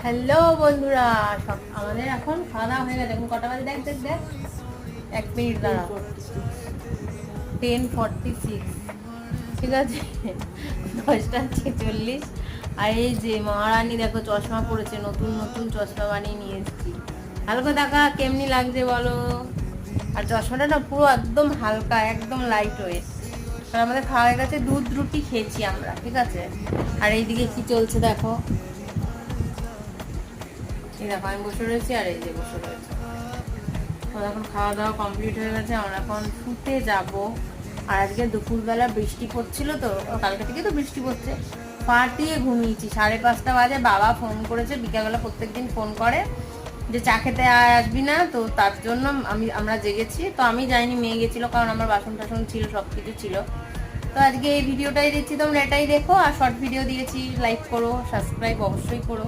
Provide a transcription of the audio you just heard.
Hello বন্ধুরা, সব আমাদের এখন খাওয়া দাওয়া হয়ে গেছে। এখন কটা বাজে দেখ দেখ দেখ, 1 মিনিট দাঁড়া। 10:46, ঠিক আছে। 10:46। আর এই যে মহারানী দেখো চশমা পরেছে, নতুন নতুন চশমা বানিয়ে নিয়ে এসেছি। হালকা দেখা কেমনি লাগছে বলো? আর চশমাটা না পুরো একদম হালকা, একদম লাইট ওয়েট। আর আমাদের খাওয়া হয়ে গেছে, দুধ রুটি খেয়েছি আমরা, ঠিক আছে। আর এইদিকে কি চলছে দেখো, এই দেখো আমি বসে রয়েছি আর এই যে বসে রয়েছে। এখন খাওয়া দাওয়া কমপ্লিট হয়ে গেছে, আমরা এখন শুতে যাব। আর আজকে দুপুরবেলা বৃষ্টি পড়ছিল, তো কালকে থেকে তো বৃষ্টি পড়ছে, ফাটিয়ে ঘুমিয়েছি। 5:30 বাজে বাবা ফোন করেছে, বিকালবেলা প্রত্যেকদিন ফোন করে যে চা খেতে আসবি না, তো তার জন্য আমরা জেগেছি। তো আমি যাইনি, মেয়ে গেছিলো, কারণ আমার বাসন টাসন ছিল, সব কিছু ছিল। তো আজকে এই ভিডিওটাই দিচ্ছি, তোমরা এটাই দেখো। আর শর্ট ভিডিও দিয়েছি, লাইক করো, সাবস্ক্রাইব অবশ্যই করো।